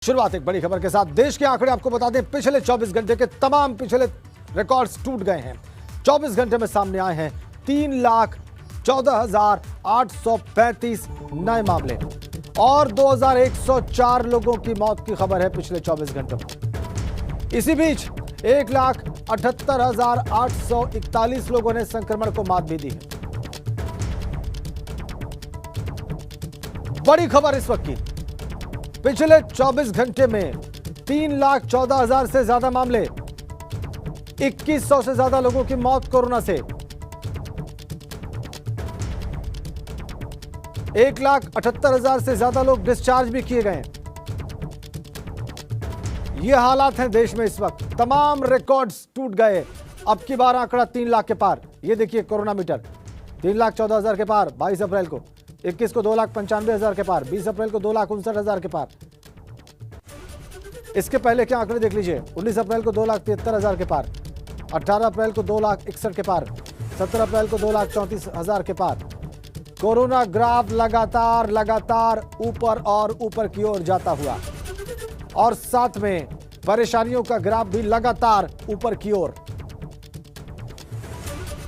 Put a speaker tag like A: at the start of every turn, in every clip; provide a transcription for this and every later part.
A: शुरुआत एक बड़ी खबर के साथ। देश के आंकड़े आपको बता दें, पिछले 24 घंटे के तमाम पिछले रिकॉर्ड्स टूट गए हैं। 24 घंटे में सामने आए हैं 3,14,835 नए मामले और 2,104 लोगों की मौत की खबर है पिछले 24 घंटों में। इसी बीच 1,78,841 लोगों ने संक्रमण को मात भी दी है। बड़ी खबर इस वक्त की, पिछले 24 घंटे में 3,14,000 से ज्यादा मामले, 2,100 से ज्यादा लोगों की मौत कोरोना से, 1,78,000 से ज्यादा लोग डिस्चार्ज भी किए गए। ये हालात हैं देश में इस वक्त। तमाम रिकॉर्ड्स टूट गए। अब की बार आंकड़ा 3 लाख के पार। ये देखिए कोरोना मीटर 3,14,000 के पार 22 अप्रैल को, 21 को 2,95,000 के पार, 20 अप्रैल को 2,59,000 के पार। इसके पहले के आंकड़े देख लीजिए, 19 अप्रैल को 2,73,000 के पार, 18 अप्रैल को 2,61,000 के पार, 17 अप्रैल को 2,34,000 के पार। कोरोना ग्राफ लगातार ऊपर और ऊपर की ओर जाता हुआ, और साथ में परेशानियों का ग्राफ भी लगातार ऊपर की ओर।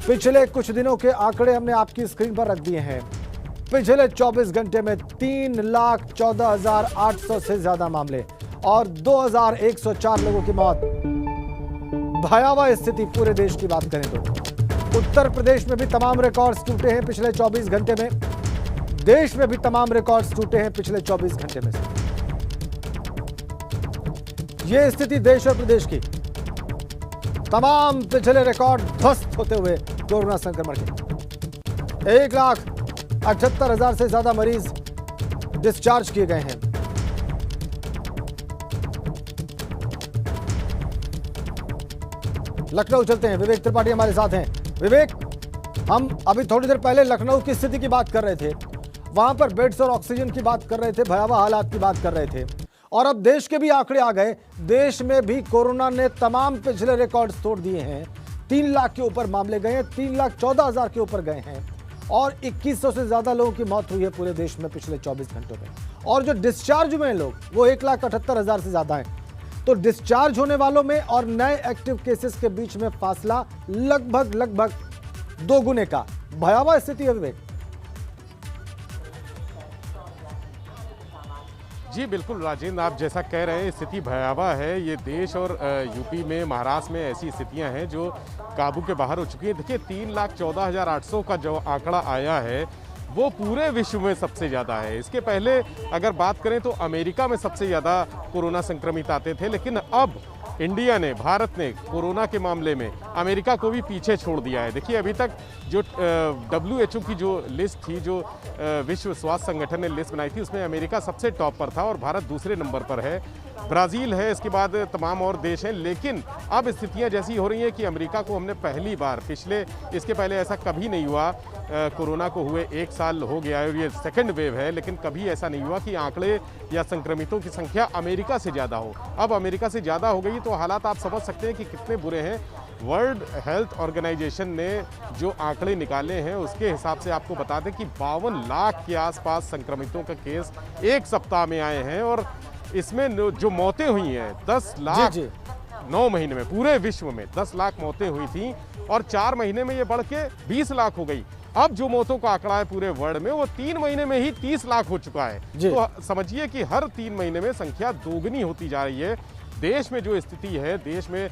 A: पिछले कुछ दिनों के आंकड़े हमने आपकी स्क्रीन पर रख दिए हैं। पिछले 24 घंटे में 3,14,800 से ज्यादा मामले और 2,104 लोगों की मौत। भयावह स्थिति पूरे देश की बात करें तो उत्तर प्रदेश में भी तमाम रिकॉर्ड्स टूटे हैं पिछले 24 घंटे में। देश में भी तमाम रिकॉर्ड्स टूटे हैं पिछले 24 घंटे में से। यह स्थिति देश और प्रदेश की, तमाम पिछले रिकॉर्ड ध्वस्त होते हुए कोरोना संक्रमण के। 1,78,000 से ज्यादा मरीज डिस्चार्ज किए गए हैं। लखनऊ चलते हैं, विवेक त्रिपाठी हमारे साथ हैं। विवेक, हम अभी थोड़ी देर पहले लखनऊ की स्थिति की बात कर रहे थे, वहां पर बेड्स और ऑक्सीजन की बात कर रहे थे, भयावह हालात की बात कर रहे थे, और अब देश के भी आंकड़े आ गए। देश में भी कोरोना ने तमाम पिछले रिकॉर्ड्स तोड़ दिए हैं। 3 लाख के ऊपर मामले गए हैं, 3,14,000 के ऊपर गए हैं, और 2,100 से ज्यादा लोगों की मौत हुई है पूरे देश में पिछले 24 घंटों में। और जो डिस्चार्ज हुए हैं लोग, वो 1,78,000 से ज्यादा हैं। तो डिस्चार्ज होने वालों में और नए एक्टिव केसेस के बीच में फासला लगभग 2 गुने का। भयावह स्थिति है विवेक।
B: जी बिल्कुल राजेंद्र, आप जैसा कह रहे हैं स्थिति भयावह है। ये देश और यूपी में, महाराष्ट्र में ऐसी स्थितियां हैं जो काबू के बाहर हो चुकी हैं। देखिए 3,14,800 का जो आंकड़ा आया है वो पूरे विश्व में सबसे ज़्यादा है। इसके पहले अगर बात करें तो अमेरिका में सबसे ज़्यादा कोरोना संक्रमित आते थे, लेकिन अब इंडिया ने, भारत ने कोरोना के मामले में अमेरिका को भी पीछे छोड़ दिया है। देखिए अभी तक जो WHO की जो लिस्ट थी, जो विश्व स्वास्थ्य संगठन ने लिस्ट बनाई थी, उसमें अमेरिका सबसे टॉप पर था और भारत दूसरे नंबर पर है। ब्राज़ील है, इसके बाद तमाम और देश हैं। लेकिन अब स्थितियां जैसी हो रही हैं कि अमेरिका को हमने पहली बार, इसके पहले ऐसा कभी नहीं हुआ, कोरोना को हुए 1 साल हो गया है और ये सेकंड वेव है, लेकिन कभी ऐसा नहीं हुआ कि आंकड़े या संक्रमितों की संख्या अमेरिका से ज़्यादा हो। अब अमेरिका से ज़्यादा हो गई तो हालात आप समझ सकते हैं कि कितने बुरे हैं। वर्ल्ड हेल्थ ऑर्गेनाइजेशन ने जो आंकड़े निकाले हैं उसके हिसाब से आपको बता दें कि 52 लाख के आसपास संक्रमितों का केस 1 सप्ताह में आए हैं, और इसमें जो मौतें हुई हैं 10 लाख 9 महीने में, पूरे विश्व में 10 लाख मौतें हुई थी और 4 महीने में ये बढ़ के 20 लाख हो गई। अब जो मौतों का आंकड़ा है पूरे वर्ल्ड में वो 3 महीने में ही 30 लाख हो चुका है। तो समझिए कि हर 3 महीने में संख्या दोगुनी होती जा रही है। देश में जो स्थिति है, देश में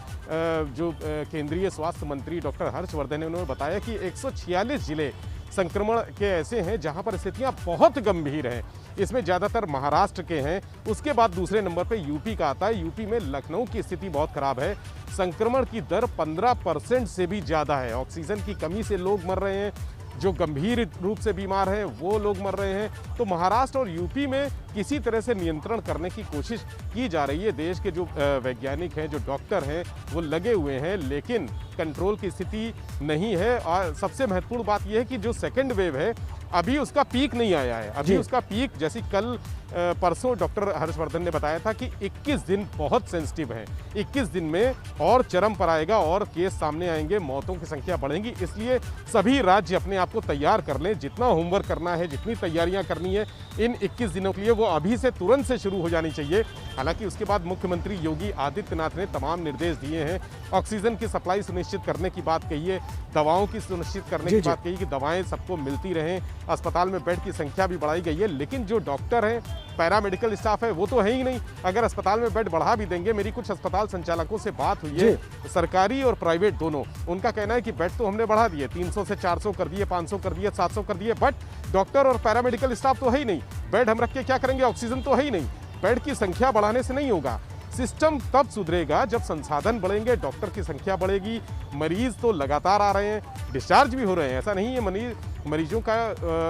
B: जो केंद्रीय स्वास्थ्य मंत्री डॉक्टर हर्षवर्धन ने, उन्होंने बताया कि 146 जिले संक्रमण के ऐसे हैं जहां पर स्थितियां बहुत गंभीर हैं। इसमें ज़्यादातर महाराष्ट्र के हैं, उसके बाद दूसरे नंबर पे यूपी का आता है। यूपी में लखनऊ की स्थिति बहुत खराब है। संक्रमण की दर 15% से भी ज़्यादा है। ऑक्सीजन की कमी से लोग मर रहे हैं, जो गंभीर रूप से बीमार हैं वो लोग मर रहे हैं। तो महाराष्ट्र और यूपी में किसी तरह से नियंत्रण करने की कोशिश की जा रही है। देश के जो वैज्ञानिक हैं, जो डॉक्टर हैं, वो लगे हुए हैं, लेकिन कंट्रोल की स्थिति नहीं है। और सबसे महत्वपूर्ण बात यह है कि जो सेकंड वेव है अभी उसका पीक नहीं आया है। अभी उसका पीक, जैसे कल परसों डॉक्टर हर्षवर्धन ने बताया था कि 21 दिन बहुत सेंसिटिव है, 21 दिन में और चरम पर आएगा और केस सामने आएंगे, मौतों की संख्या बढ़ेगी। इसलिए सभी राज्य अपने आप को तैयार कर लें, जितना होमवर्क करना है, जितनी तैयारियां करनी है इन 21 दिनों के लिए वो अभी से तुरंत से शुरू हो जानी चाहिए। हालांकि उसके बाद मुख्यमंत्री योगी आदित्यनाथ ने तमाम निर्देश दिए हैं, ऑक्सीजन की सप्लाई सुनिश्चित करने की बात कही है, दवाओं की सुनिश्चित करने की बात कही कि दवाएं सबको मिलती रहें, अस्पताल में बेड की संख्या भी बढ़ाई गई है। लेकिन जो डॉक्टर हैं, पैरामेडिकल स्टाफ है, वो तो है ही नहीं। अगर अस्पताल में बेड बढ़ा भी देंगे, मेरी कुछ अस्पताल संचालकों से बात हुई है, सरकारी और प्राइवेट दोनों, उनका कहना है कि बेड तो हमने बढ़ा दिए, 300 से 400 कर दिए, 500 कर दिए, 700 कर दिए, बट डॉक्टर और पैरामेडिकल स्टाफ तो है ही नहीं। बेड हम रख के क्या करेंगे, ऑक्सीजन तो है ही नहीं। बेड की संख्या बढ़ाने से नहीं होगा, सिस्टम तब सुधरेगा जब संसाधन बढ़ेंगे, डॉक्टर की संख्या बढ़ेगी। मरीज तो लगातार आ रहे हैं, डिस्चार्ज भी हो रहे हैं, ऐसा नहीं है मरीजों का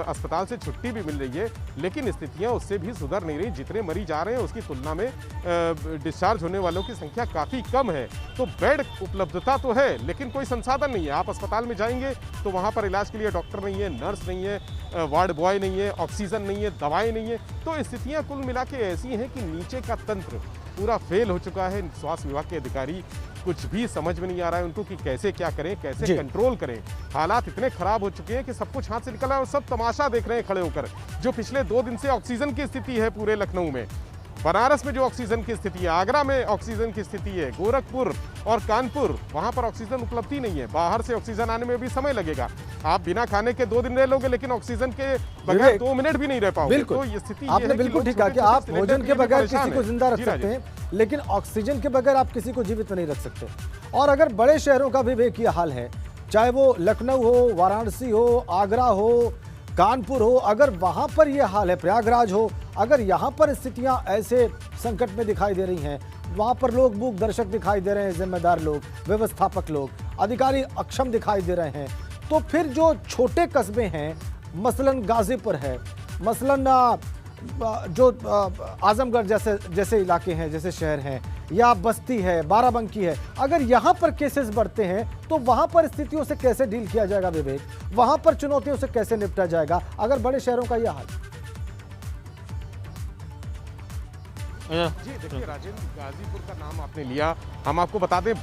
B: अस्पताल से छुट्टी भी मिल रही है, लेकिन स्थितियां उससे भी सुधर नहीं रही। जितने मरीज आ रहे हैं उसकी तुलना में डिस्चार्ज होने वालों की संख्या काफ़ी कम है। तो बेड उपलब्धता तो है, लेकिन कोई संसाधन नहीं है। आप अस्पताल में जाएंगे तो वहाँ पर इलाज के लिए डॉक्टर नहीं है, नर्स नहीं है, वार्ड बॉय नहीं है, ऑक्सीजन नहीं है, दवाएँ नहीं है। तो स्थितियाँ कुल मिला के ऐसी हैं कि नीचे का तंत्र पूरा फेल हो चुका है। स्वास्थ्य विभाग के अधिकारी कुछ भी समझ में नहीं आ रहा है उनको कि कैसे क्या करें, कैसे कंट्रोल करें। हालात इतने खराब हो चुके हैं कि सब कुछ हाथ से निकला है और सब तमाशा देख रहे हैं खड़े होकर। जो पिछले 2 दिन से ऑक्सीजन की स्थिति है पूरे लखनऊ में, बनारस में जो ऑक्सीजन की स्थिति है, आगरा में ऑक्सीजन की स्थिति है, गोरखपुर और कानपुर, वहां पर ऑक्सीजन उपलब्ध ही नहीं है। बाहर से ऑक्सीजन आने में भी समय लगेगा। आप बिना खाने के 2 दिन रह लोगे, लेकिन ऑक्सीजन के बगैर 2 मिनट भी नहीं रह पाओगे। तो ये स्थिति
A: आपने बिल्कुल ठीक कहा कि आप भोजन के बगैर किसी को जिंदा रख सकते हैं, लेकिन ऑक्सीजन के बगैर आप किसी को जीवित नहीं रख सकते। और अगर बड़े शहरों का भी एक ही हाल है, चाहे वो लखनऊ हो, वाराणसी हो, आगरा हो, कानपुर हो, अगर वहां पर यह हाल है, प्रयागराज हो, अगर यहां पर स्थितियां ऐसे संकट में दिखाई दे रही हैं, वहां पर लोग मूक दर्शक दिखाई दे रहे हैं, जिम्मेदार लोग, व्यवस्थापक लोग, अधिकारी अक्षम दिखाई दे रहे हैं, तो फिर जो छोटे कस्बे हैं, मसलन गाजीपुर है, मसलन जो आजमगढ़ जैसे इलाके हैं, जैसे शहर हैं, या बस्ती है, बाराबंकी है, अगर यहाँ पर केसेस बढ़ते हैं तो वहाँ पर स्थितियों से कैसे डील किया जाएगा विवेक, वहाँ पर चुनौतियों से कैसे निपटा जाएगा अगर बड़े शहरों का यह हाल?
B: जी देखिए राजेंद्र, गाजीपुर का नाम आपने लिया, हम आपको बता दें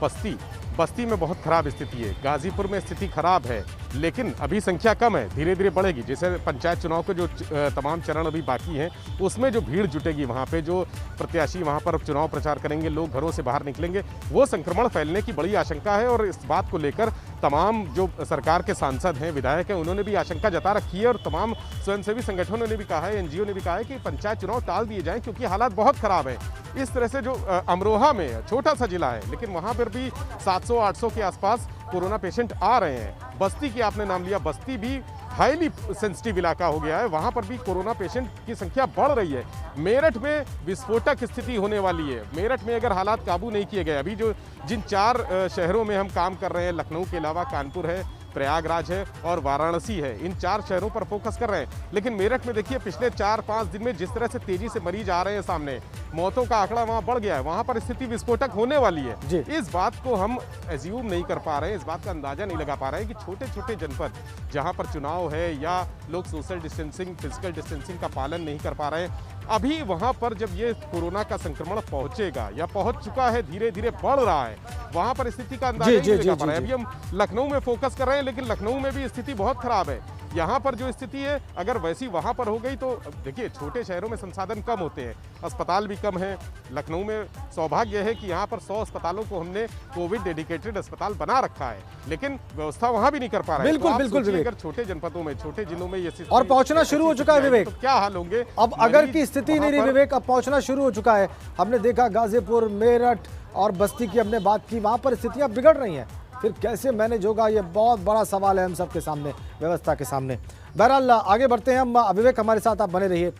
B: बस्ती में बहुत खराब स्थिति है, गाजीपुर में स्थिति खराब है, लेकिन अभी संख्या कम है, धीरे धीरे बढ़ेगी। जैसे पंचायत चुनाव के जो तमाम चरण अभी बाकी हैं, उसमें जो भीड़ जुटेगी, वहाँ पे जो प्रत्याशी वहाँ पर चुनाव प्रचार करेंगे, लोग घरों से बाहर निकलेंगे, वो संक्रमण फैलने की बड़ी आशंका है। और इस बात को लेकर तमाम जो सरकार के सांसद हैं, विधायक हैं, उन्होंने भी आशंका जता रखी है और तमाम स्वयंसेवी संगठनों ने भी कहा है, एनजीओ ने भी कहा है कि पंचायत चुनाव टाल दिए जाएं, क्योंकि हालात बहुत खराब है। इस तरह से जो अमरोहा में छोटा सा जिला है, लेकिन वहाँ पर भी 700-800 के आसपास कोरोना पेशेंट आ रहे हैं। बस्ती की आपने नाम लिया, बस्ती भी हाईली सेंसिटिव इलाका हो गया है, वहाँ पर भी कोरोना पेशेंट की संख्या बढ़ रही है। मेरठ में विस्फोटक स्थिति होने वाली है। मेरठ में अगर हालात काबू नहीं किए गए, अभी जिन 4 शहरों में हम काम कर रहे हैं, लखनऊ के अलावा कानपुर है, प्रयागराज है और वाराणसी है, इन 4 शहरों पर फोकस कर रहे हैं। लेकिन मेरठ में देखिए पिछले 4-5 दिन में जिस तरह से तेजी से मरीज आ रहे हैं सामने, मौतों का आंकड़ा वहां बढ़ गया है, वहां पर स्थिति विस्फोटक होने वाली है। इस बात को हम एज्यूम नहीं कर पा रहे हैं, इस बात का अंदाजा नहीं लगा पा रहे हैं कि छोटे छोटे जनपद जहां पर चुनाव है या लोग सोशल डिस्टेंसिंग, फिजिकल डिस्टेंसिंग का पालन नहीं कर पा रहे हैं, अभी वहां पर जब ये कोरोना का संक्रमण पहुंचेगा या पहुंच चुका है, धीरे धीरे बढ़ रहा है, वहां पर स्थिति का अंदाजा नहीं लगा पा रहा है। अभी हम लखनऊ में फोकस कर रहे हैं, लेकिन लखनऊ में भी स्थिति बहुत खराब है। यहाँ पर जो स्थिति है, अगर वैसी वहाँ पर हो गई तो देखिए, छोटे शहरों में संसाधन कम होते हैं, अस्पताल भी कम है। लखनऊ में सौभाग्य है कि यहाँ पर 100 अस्पतालों को हमने कोविड डेडिकेटेड अस्पताल बना रखा है, लेकिन व्यवस्था वहाँ भी नहीं कर पा रहे हैं। बिल्कुल अगर छोटे जनपदों में, छोटे जिलों में ये
A: और पहुँचना शुरू हो चुका है विवेक,
B: तो क्या हाल होंगे
A: अब अगर की स्थिति नहीं रही विवेक, अब पहुँचना शुरू हो चुका है। हमने देखा गाजीपुर, मेरठ और बस्ती की हमने बात की, वहाँ पर स्थितियाँ बिगड़ रही हैं, फिर कैसे मैनेज होगा, ये बहुत बड़ा सवाल है हम सबके सामने, व्यवस्था के सामने। बहरहाल आगे बढ़ते हैं हम, विवेक हमारे साथ आप बने रहिए।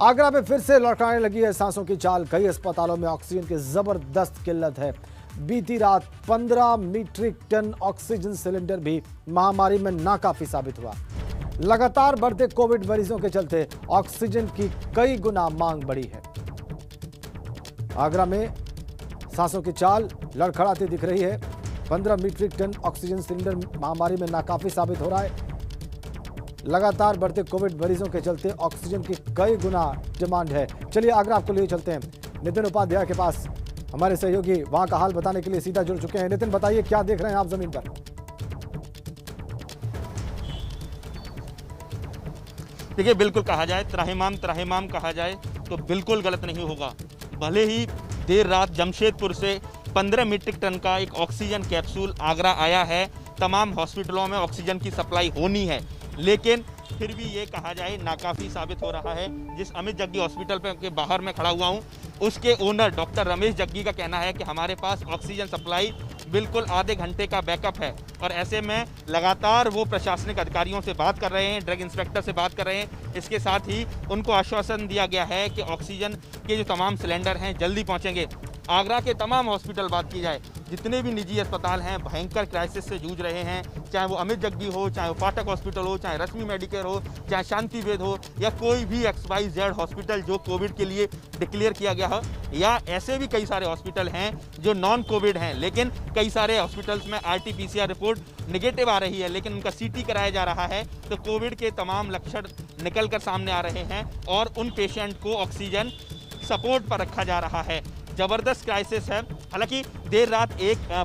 A: आगरा में फिर से लड़खड़ाने लगी है सांसों की चाल, कई अस्पतालों में ऑक्सीजन की जबरदस्त किल्लत है। बीती रात 15 मीट्रिक टन ऑक्सीजन सिलेंडर भी महामारी में नाकाफी साबित हुआ। लगातार बढ़ते कोविड मरीजों के चलते ऑक्सीजन की कई गुना मांग बढ़ी है। आगरा में सांसों की चाल लड़खड़ाती दिख रही है। 15 मीट्रिक टन ऑक्सीजन सिलेंडर महामारी में नाकाफी साबित हो रहा है। लगातार बढ़ते कोविड मरीजों के चलते ऑक्सीजन की कई गुना डिमांड है। चलिए आगरा आपको लिए चलते हैं नितिन उपाध्याय के पास। हमारे सहयोगी वहां का हाल बताने के लिए सीधा जुड़ चुके हैं। नितिन, बताइए क्या देख रहे हैं आप जमीन पर?
C: देखिए, बिल्कुल कहा जाए त्राहिमाम कहा जाए तो बिल्कुल गलत नहीं होगा। भले ही देर रात जमशेदपुर से 15 मीट्रिक टन का एक ऑक्सीजन कैप्सूल आगरा आया है, तमाम हॉस्पिटलों में ऑक्सीजन की सप्लाई होनी है, लेकिन फिर भी ये कहा जाए नाकाफ़ी साबित हो रहा है। जिस अमित जग्गी हॉस्पिटल के बाहर मैं खड़ा हुआ हूँ, उसके ओनर डॉक्टर रमेश जग्गी का कहना है कि हमारे पास ऑक्सीजन सप्लाई बिल्कुल आधे घंटे का बैकअप है। और ऐसे में लगातार वो प्रशासनिक अधिकारियों से बात कर रहे हैं, ड्रग इंस्पेक्टर से बात कर रहे हैं। इसके साथ ही उनको आश्वासन दिया गया है कि ऑक्सीजन के जो तमाम सिलेंडर हैं जल्दी पहुँचेंगे। आगरा के तमाम हॉस्पिटल बात की जाए, जितने भी निजी अस्पताल हैं भयंकर क्राइसिस से जूझ रहे हैं, चाहे वो अमित जग्गी हो, चाहे वो फाटक हॉस्पिटल हो, चाहे रश्मि मेडिकेयर हो, चाहे शांति वेद हो, या कोई भी XYZ हॉस्पिटल जो कोविड के लिए डिक्लेयर किया गया हो, या ऐसे भी कई सारे हॉस्पिटल हैं जो नॉन कोविड हैं, लेकिन कई सारे हॉस्पिटल्स में RT-PCR रिपोर्ट निगेटिव आ रही है, लेकिन उनका CT कराया जा रहा है, तो कोविड के तमाम लक्षण निकल कर सामने आ रहे हैं और उन पेशेंट को ऑक्सीजन सपोर्ट पर रखा जा रहा है। जबरदस्त क्राइसिस है। हालांकि देर रात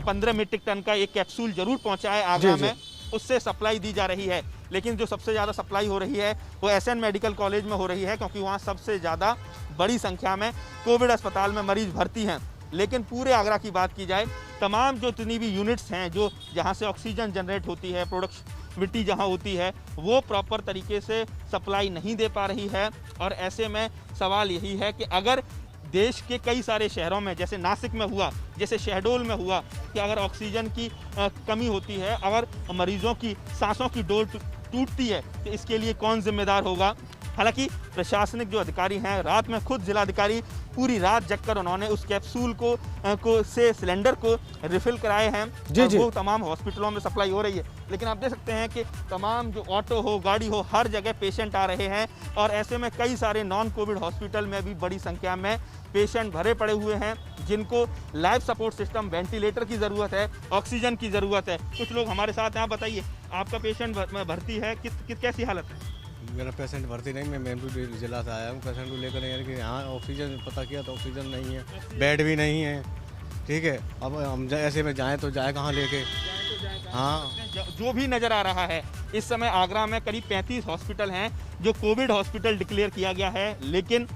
C: 15 मीट्रिक टन का एक कैप्सूल जरूर पहुंचा है आगरा में, उससे सप्लाई दी जा रही है, लेकिन जो सबसे ज़्यादा सप्लाई हो रही है वो SN मेडिकल कॉलेज में हो रही है, क्योंकि वहाँ सबसे ज़्यादा बड़ी संख्या में कोविड अस्पताल में मरीज भर्ती हैं। लेकिन पूरे आगरा की बात की जाए, तमाम जो जितनी भी यूनिट्स हैं जो जहाँ से ऑक्सीजन जनरेट होती है, प्रोडक्टिविटी जहाँ होती है, वो प्रॉपर तरीके से सप्लाई नहीं दे पा रही है। और ऐसे में सवाल यही है कि अगर देश के कई सारे शहरों में, जैसे नासिक में हुआ, जैसे शहडोल में हुआ, कि अगर ऑक्सीजन की कमी होती है, अगर मरीजों की सांसों की डोर टूटती है, तो इसके लिए कौन जिम्मेदार होगा। हालांकि प्रशासनिक जो अधिकारी हैं, रात में खुद जिलाधिकारी पूरी रात जगकर उन्होंने उस कैप्सूल से सिलेंडर को रिफिल कराए हैं, और वो तमाम हॉस्पिटलों में सप्लाई हो रही है। लेकिन आप देख सकते हैं कि तमाम जो ऑटो हो, गाड़ी हो, हर जगह पेशेंट आ रहे हैं, और ऐसे में कई सारे नॉन कोविड हॉस्पिटल में भी बड़ी संख्या में पेशेंट भरे पड़े हुए हैं, जिनको लाइफ सपोर्ट सिस्टम, वेंटिलेटर की ज़रूरत है, ऑक्सीजन की ज़रूरत है। कुछ लोग हमारे साथ हैं, आप बताइए, आपका पेशेंट भर्ती है, कैसी हालत है?
D: मेरा पेशेंट भर्ती नहीं, मैं मैनपुर जिला से आया हूँ पेशेंट को लेकर। यानी कि यहाँ ऑक्सीजन पता किया तो ऑक्सीजन नहीं है, बेड भी नहीं है। ठीक है, अब हम ऐसे में जाएँ तो जाए कहाँ लेके? हाँ,
C: जो भी नज़र आ रहा है, इस समय आगरा में करीब 35 हॉस्पिटल हैं जो कोविड हॉस्पिटल डिक्लेयर किया गया है, लेकिन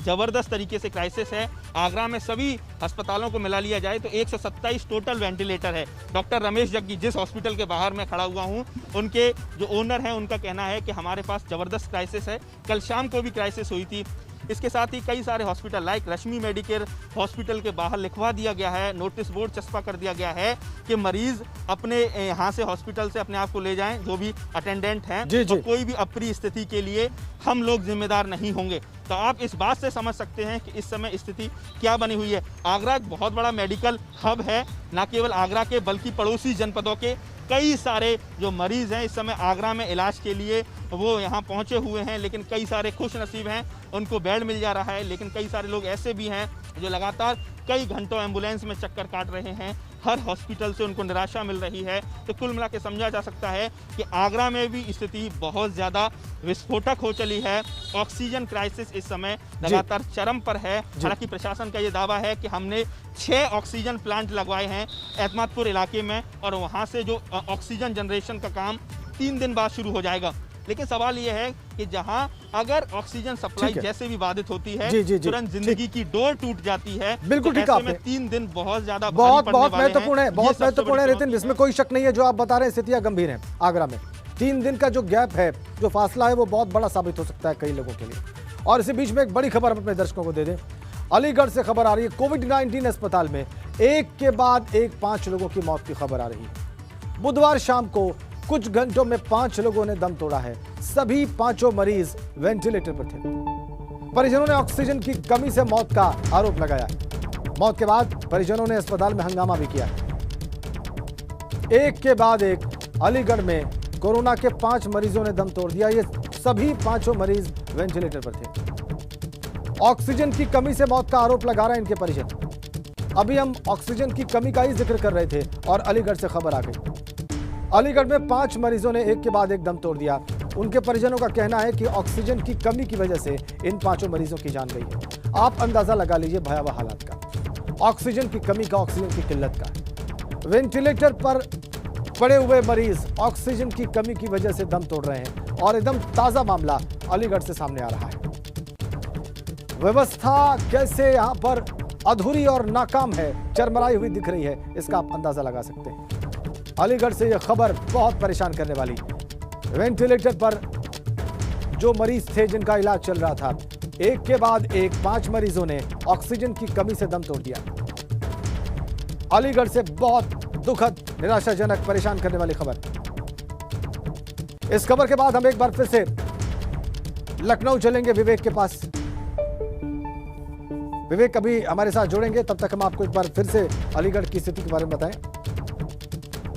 C: ज़बरदस्त तरीके से क्राइसिस है। आगरा में सभी अस्पतालों को मिला लिया जाए तो 127 टोटल वेंटिलेटर है। डॉक्टर रमेश जग्गी जिस हॉस्पिटल के बाहर मैं खड़ा हुआ हूँ, उनके जो ओनर हैं, उनका कहना है कि हमारे पास ज़बरदस्त क्राइसिस है। कल शाम को भी क्राइसिस हुई थी। इसके साथ ही कई सारे हॉस्पिटल लाइक रश्मि मेडिकेयर हॉस्पिटल के बाहर लिखवा दिया गया है, नोटिस बोर्ड चस्पा कर दिया गया है कि मरीज अपने यहाँ से हॉस्पिटल से अपने आप को ले जाएं, जो भी अटेंडेंट हैं, तो कोई भी अप्रिय स्थिति के लिए हम लोग जिम्मेदार नहीं होंगे। तो आप इस बात से समझ सकते हैं कि इस समय स्थिति क्या बनी हुई है। आगरा एक बहुत बड़ा मेडिकल हब है, न केवल आगरा के बल्कि पड़ोसी जनपदों के कई सारे जो मरीज़ हैं इस समय आगरा में इलाज के लिए वो यहाँ पहुँचे हुए हैं। लेकिन कई सारे खुश नसीब हैं, उनको बेड मिल जा रहा है, लेकिन कई सारे लोग ऐसे भी हैं जो लगातार कई घंटों एम्बुलेंस में चक्कर काट रहे हैं, हर हॉस्पिटल से उनको निराशा मिल रही है। तो कुल मिला के समझा जा सकता है कि आगरा में भी स्थिति बहुत ज़्यादा विस्फोटक हो चली है। ऑक्सीजन क्राइसिस इस समय लगातार चरम पर है। हालांकि प्रशासन का ये दावा है कि हमने 6 ऑक्सीजन प्लांट लगवाए हैं एतमादपुर इलाके में, और वहाँ से जो ऑक्सीजन जनरेशन का काम 3 दिन बाद शुरू हो जाएगा। लेकिन सवाल ये है कि जहां अगर ऑक्सीजन सप्लाई जैसे भी बाधित होती है, तुरंत जिंदगी की डोर टूट जाती है।
A: बिल्कुल ठीक है,
C: 3 दिन बहुत ज्यादा
A: बहुत महत्वपूर्ण है, बहुत महत्वपूर्ण है नितिन, इसमें कोई शक नहीं है। जो आप बता रहे हैं स्थितियां गंभीर हैं आगरा में। 3 दिन का जो गैप है, जो फासला है, वो बहुत बड़ा साबित हो सकता है कई लोगों के लिए। और इसी बीच में एक बड़ी खबर अपने दर्शकों को दे दें। अलीगढ़ से खबर आ रही है, कोविड-19 अस्पताल में एक के बाद एक 5 लोगों की मौत की खबर आ रही है। बुधवार शाम को कुछ घंटों में 5 लोगों ने दम तोड़ा है। सभी 5 मरीज वेंटिलेटर पर थे। परिजनों ने ऑक्सीजन की कमी से मौत का आरोप लगाया है। मौत के बाद परिजनों ने अस्पताल में हंगामा भी किया है। एक के बाद एक अलीगढ़ में कोरोना के 5 मरीजों ने दम तोड़ दिया। ये सभी 5 मरीज वेंटिलेटर पर थे। ऑक्सीजन की कमी से मौत का आरोप लगा रहे हैं इनके परिजन। अभी हम ऑक्सीजन की कमी का ही जिक्र कर रहे थे और अलीगढ़ से खबर आ गई। अलीगढ़ में 5 मरीजों ने एक के बाद एक दम तोड़ दिया। उनके परिजनों का कहना है कि ऑक्सीजन की कमी की वजह से इन 5 मरीजों की जान गई है। आप अंदाजा लगा लीजिए भयावह हालात का, ऑक्सीजन की कमी का, ऑक्सीजन की किल्लत का। वेंटिलेटर पर पड़े हुए मरीज ऑक्सीजन की कमी की वजह से दम तोड़ रहे हैं और एकदम ताजा मामला अलीगढ़ से सामने आ रहा है। व्यवस्था कैसे यहां पर अधूरी और नाकाम है, चरमराई हुई दिख रही है, इसका आप अंदाजा लगा सकते हैं। अलीगढ़ से यह खबर बहुत परेशान करने वाली। वेंटिलेटर पर जो मरीज थे जिनका इलाज चल रहा था, एक के बाद एक 5 मरीजों ने ऑक्सीजन की कमी से दम तोड़ दिया। अलीगढ़ से बहुत दुखद, निराशाजनक, परेशान करने वाली खबर। इस खबर के बाद हम एक बार फिर से लखनऊ चलेंगे विवेक के पास। विवेक अभी हमारे साथ जुड़ेंगे, तब तक हम आपको एक बार फिर से अलीगढ़ की स्थिति के बारे में बताएं।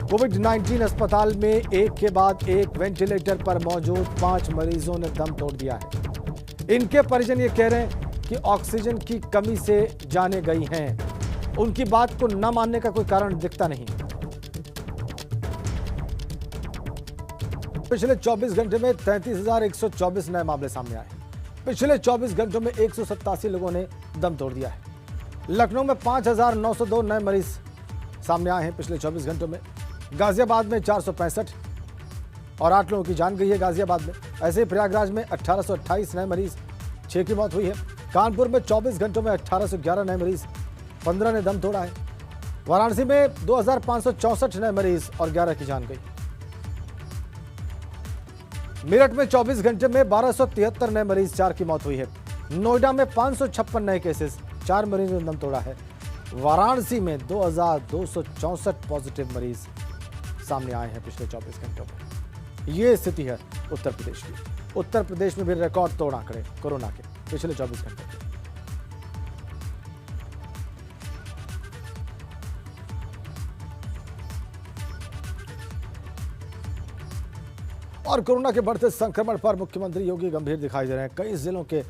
A: कोविड-19 अस्पताल में एक के बाद एक वेंटिलेटर पर मौजूद 5 मरीजों ने दम तोड़ दिया है। इनके परिजन ये कह रहे हैं कि ऑक्सीजन की कमी से जाने गई हैं। उनकी बात को न मानने का कोई कारण दिखता नहीं। पिछले 24 घंटे में 33,124 नए मामले सामने आए। पिछले 24 घंटों में 187 लोगों ने दम तोड़ दिया है। लखनऊ में 5,902 नए मरीज सामने आए हैं पिछले 24 घंटों में। गाजियाबाद में 465 और 8 लोगों की जान गई है गाजियाबाद में। ऐसे ही प्रयागराज में 1828 नए मरीज, 6 की मौत हुई है। कानपुर में 24 घंटों में 1811 नए मरीज, 15 ने दम तोड़ा है। वाराणसी में 2,564 नए मरीज और 11 की जान गई। मेरठ में 24 घंटे में 1273 नए मरीज, 4 की मौत हुई है। नोएडा में 556 नए केसेस, 4 मरीजों ने दम तोड़ा है। वाराणसी में 2,264 पॉजिटिव मरीज सामने आए हैं पिछले 24 घंटों में। ये स्थिति है उत्तर प्रदेश की। उत्तर प्रदेश में भी रिकॉर्ड तोड़ आंकड़े कोरोना के पिछले 24 घंटों के। और कोरोना के बढ़ते संक्रमण पर मुख्यमंत्री योगी गंभीर दिखाई दे रहे हैं। कई जिलों के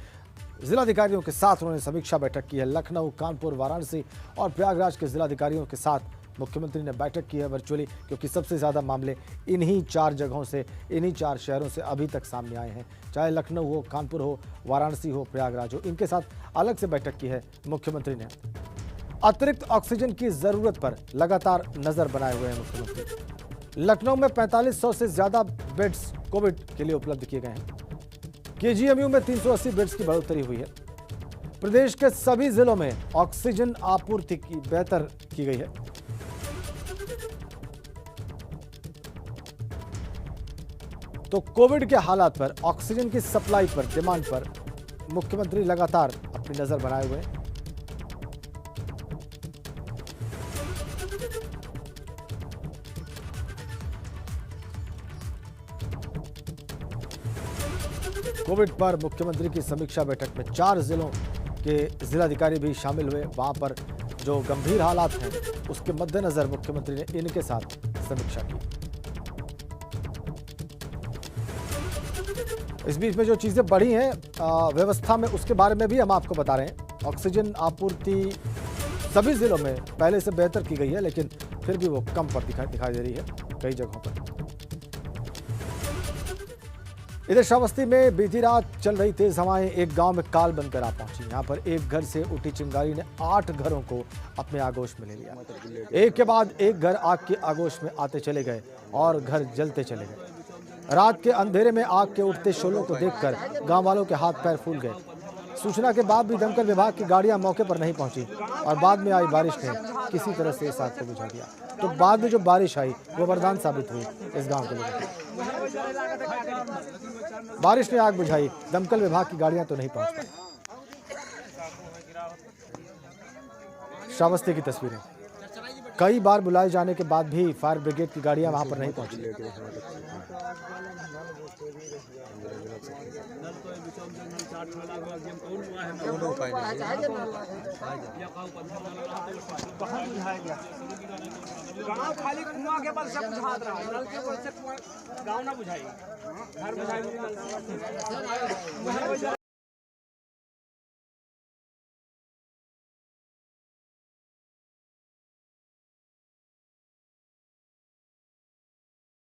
A: जिलाधिकारियों के साथ उन्होंने समीक्षा बैठक की है। लखनऊ, कानपुर, वाराणसी और प्रयागराज के जिलाधिकारियों के साथ मुख्यमंत्री ने बैठक की है वर्चुअली, क्योंकि सबसे ज़्यादा मामले इन्हीं 4 जगहों से, इन्हीं 4 शहरों से अभी तक सामने आए हैं। चाहे लखनऊ हो, कानपुर हो, वाराणसी हो, प्रयागराज हो, इनके साथ अलग से बैठक की है मुख्यमंत्री ने। अतिरिक्त ऑक्सीजन की ज़रूरत पर लगातार नज़र बनाए हुए हैं मुख्यमंत्री। लखनऊ में 4500 से ज़्यादा बेड्स कोविड के लिए उपलब्ध किए गए हैं। केजीएमयू में 380 बेड्स की बढ़ोतरी हुई है। प्रदेश के सभी जिलों में ऑक्सीजन आपूर्ति की बेहतर की गई है। तो कोविड के हालात पर, ऑक्सीजन की सप्लाई पर, डिमांड पर मुख्यमंत्री लगातार अपनी नजर बनाए हुए हैं। कोविड पर मुख्यमंत्री की समीक्षा बैठक में 4 जिलों के जिलाधिकारी भी शामिल हुए। वहां पर जो गंभीर हालात हैं उसके मद्देनजर मुख्यमंत्री ने इनके साथ समीक्षा की। इस बीच में जो चीजें बढ़ी हैं व्यवस्था में, उसके बारे में भी हम आपको बता रहे हैं। ऑक्सीजन आपूर्ति सभी जिलों में पहले से बेहतर की गई है, लेकिन फिर भी वो कम पर दिखाई दे रही है कई जगहों पर। इधर श्रावस्ती में बीती रात चल रही तेज हवाएं एक गांव में काल बनकर आ पहुंची। यहां पर एक घर से उठी चिंगारी ने 8 घरों को अपने आगोश में ले लिया। एक के बाद एक घर आग के आगोश में आते चले गए और घर जलते चले गए। रात के अंधेरे में आग के उठते शोलों को देखकर गांव वालों के हाथ पैर फूल गए। सूचना के बाद भी दमकल विभाग की गाड़ियां मौके पर नहीं पहुंची और बाद में आई बारिश ने किसी तरह से इस आग को बुझा दिया। तो बाद में जो बारिश आई वो वरदान साबित हुई इस गांव के लोगों को। बारिश ने आग बुझाई, दमकल विभाग की गाड़ियां तो नहीं पहुंच पाई। श्रावस्ती की तस्वीरें। कई बार बुलाए जाने के बाद भी फायर ब्रिगेड की गाड़ियां वहां पर नहीं पहुंची।
E: गाँव खाली कुआं के बल से बुझात रहा, नल के बल से गाँव ना बुझाई, घर बुझाई।